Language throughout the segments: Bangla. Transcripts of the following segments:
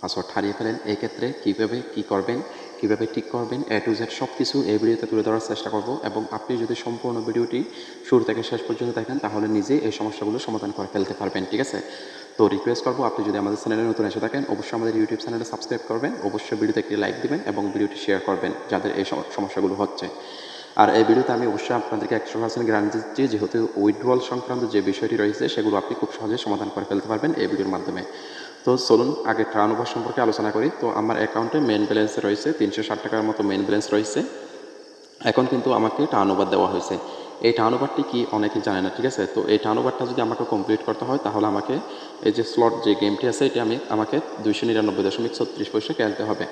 পাসওয়ার্ড হারিয়ে ফেলেন, এই ক্ষেত্রে কীভাবে কী করবেন, কীভাবে ঠিক করবেন, A to Z সব কিছু এই ভিডিওতে তুলে ধরার চেষ্টা করব। এবং আপনি যদি সম্পূর্ণ ভিডিওটি শুরু থেকে শেষ পর্যন্ত দেখেন তাহলে নিজেই এই সমস্যাগুলো সমাধান করে ফেলতে পারবেন, ঠিক আছে? তো রিকোয়েস্ট করবো, আপনি যদি আমাদের চ্যানেলে নতুন এসে থাকেন অবশ্যই আমাদের ইউটিউব চ্যানেলে সাবস্ক্রাইব করবেন, অবশ্যই ভিডিওতে একটি লাইক দিবেন এবং ভিডিওটি শেয়ার করবেন যাদের এই সমস্যাগুলো হচ্ছে। আর এই ভিডিওতে আমি অবশ্যই আপনাদেরকে 100% গ্যারান্টি দিচ্ছি, যেহেতু উইথড্রয়াল সংক্রান্ত যে বিষয়টি রয়েছে সেগুলো আপনি খুব সহজে সমাধান করে ফেলতে পারবেন এই ভিডিওর মাধ্যমে। তো চলুন আগে টার্নওভার সম্পর্কে আলোচনা করি। তো আমার অ্যাকাউন্টে মেইন ব্যালেন্স রয়েছে 360 টাকার মতো মেইন ব্যালেন্স রয়েছে। এখন কিন্তু আমাকে টার্নওভার দেওয়া হয়েছে। এই টার্নওভারটি কি অনেকেই জানে না, ঠিক আছে? তো এই টার্নওভারটা যদি আমাকে কমপ্লিট করতে হয় তাহলে আমাকে এই যে স্লট যে গেমটি আছে এটি আমাকে 299.36 পয়সা খেলতে হবে,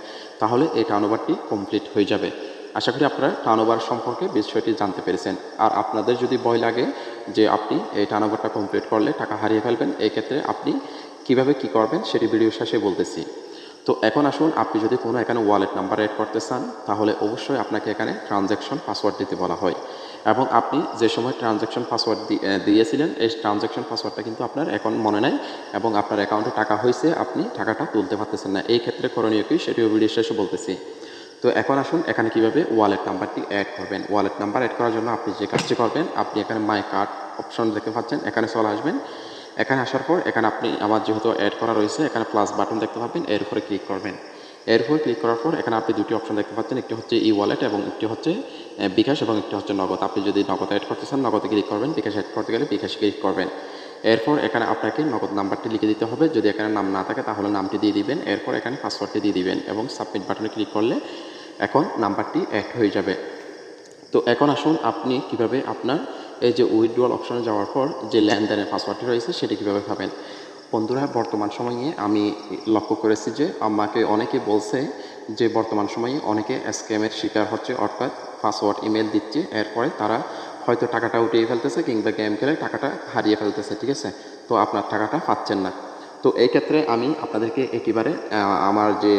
তাহলে এই টার্নওভারটি কমপ্লিট হয়ে যাবে। আশা করি আপনারা টার্নওভার সম্পর্কে বিষয়টি জানতে পেরেছেন। আর আপনাদের যদি ভয় লাগে যে আপনি এই টার্নওভারটা কমপ্লিট করলে টাকা হারিয়ে ফেলবেন, এই ক্ষেত্রে আপনি কিভাবে কি করবেন সেটি ভিডিও শেষে বলতেছি। তো এখন আসুন, আপনি যদি কোনো এখানে ওয়ালেট নাম্বার অ্যাড করতে চান তাহলে অবশ্যই আপনাকে এখানে ট্রানজ্যাকশন পাসওয়ার্ড দিতে বলা হয়। এবং আপনি যে সময় ট্রানজ্যাকশন পাসওয়ার্ড দিয়েছিলেন এই ট্রানজ্যাকশন পাসওয়ার্ডটা কিন্তু আপনার এখন মনে নাই এবং আপনার অ্যাকাউন্টে টাকা হয়েছে, আপনি টাকাটা তুলতে পারতেছেন না। এই ক্ষেত্রে করণীয় কি সেটিও ভিডিও শেষে বলতেছি। তো এখন আসুন এখানে কিভাবে ওয়ালেট নাম্বারটি অ্যাড করবেন। ওয়ালেট নাম্বার অ্যাড করার জন্য আপনি যে কাজটি করবেন, আপনি এখানে মাই কার্ড অপশন দেখতে পাচ্ছেন, এখানে চলে আসবেন। এখানে আসার পর এখানে আপনি আমার যেহেতু অ্যাড করা রয়েছে এখানে প্লাস বাটন দেখতে পাবেন, এর উপরে ক্লিক করবেন। এর উপরে ক্লিক করার পর এখানে আপনি দুটি অপশন দেখতে পাচ্ছেন, একটি হচ্ছে ই ওয়ালেট এবং একটি হচ্ছে বিকাশ এবং একটি হচ্ছে নগদ। আপনি যদি নগদ অ্যাড করতে চান নগদে ক্লিক করবেন, বিকাশ অ্যাড করতে গেলে বিকাশে ক্লিক করবেন। এরপর এখানে আপনাকে নগদ নাম্বারটি লিখে দিতে হবে, যদি এখানে নাম না থাকে তাহলে নামটি দিয়ে দিবেন। এরপর এখানে পাসওয়ার্ডটি দিয়ে দিবেন এবং সাবমিট বাটনে ক্লিক করলে এখন নাম্বারটি অ্যাড হয়ে যাবে। তো এখন আসুন আপনি কিভাবে আপনার এই যে উইথড্রয়াল অপশনে যাওয়ার পর যে লেনদেনের পাসওয়ার্ডটি রয়েছে সেটি কীভাবে পাবেন। বন্ধুরা, বর্তমান সময়ে আমি লক্ষ্য করেছি যে আমাকে অনেকে বলছে যে বর্তমান সময়ে অনেকে স্ক্যামের শিকার হচ্ছে, অর্থাৎ পাসওয়ার্ড ইমেল দিচ্ছে, এরপরে তারা হয়তো টাকাটা উঠিয়ে ফেলতেছে কিংবা গেম খেলে টাকাটা হারিয়ে ফেলতেছে, ঠিক আছে? তো আপনার টাকাটা পাচ্ছেন না। তো এই ক্ষেত্রে আমি আপনাদেরকে একেবারে আমার যে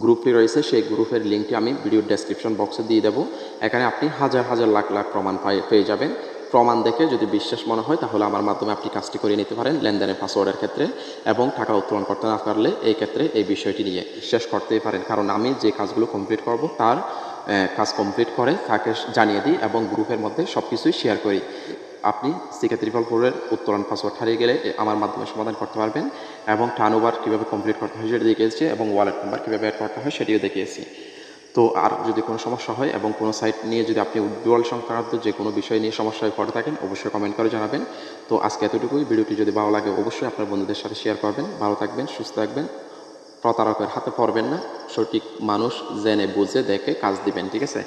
গ্রুপটি রয়েছে সেই গ্রুপের লিঙ্কটি আমি ভিডিওর ডেসক্রিপশন বক্সে দিয়ে দেবো। এখানে আপনি হাজার হাজার লাখ লাখ প্রমাণ পেয়ে যাবেন। প্রমাণ দেখে যদি বিশ্বাস মনে হয় তাহলে আমার মাধ্যমে আপনি কাজটি করে নিতে পারেন লেনদেনের পাসওয়ার্ডের ক্ষেত্রে। এবং টাকা উত্তোলন করতে না পারলে এই ক্ষেত্রে এই বিষয়টি নিয়ে বিশ্বাস করতেই পারেন, কারণ আমি যে কাজগুলো কমপ্লিট করব তার কাজ কমপ্লিট করে তাকে জানিয়ে দিই এবং গ্রুপের মধ্যে সব কিছুই শেয়ার করি। আপনি CK444-এর উত্তোলন পাসওয়ার্ড হারিয়ে গেলে আমার মাধ্যমে সমাধান করতে পারবেন এবং টার্নওভার কীভাবে কমপ্লিট করতে হয় সেটা দেখিয়েছি এবং ওয়ালেট নাম্বার কীভাবে অ্যাড করতে হয় সেটিও দেখিয়েছি। তো আর যদি কোনো সমস্যা হয় এবং কোনো সাইট নিয়ে যদি আপনি উইথড্রয়াল সংক্রান্ত যে কোনো বিষয় নিয়ে সমস্যায় পড়ে থাকেন অবশ্যই কমেন্ট করে জানাবেন। তো আজকে এতটুকুই। ভিডিওটি যদি ভালো লাগে অবশ্যই আপনার বন্ধুদের সাথে শেয়ার করবেন। ভালো থাকবেন, সুস্থ থাকবেন, প্রতারকের হাতে পড়বেন না, সঠিক মানুষ জেনে বুঝে দেখে কাজ দিবেন, ঠিক আছে?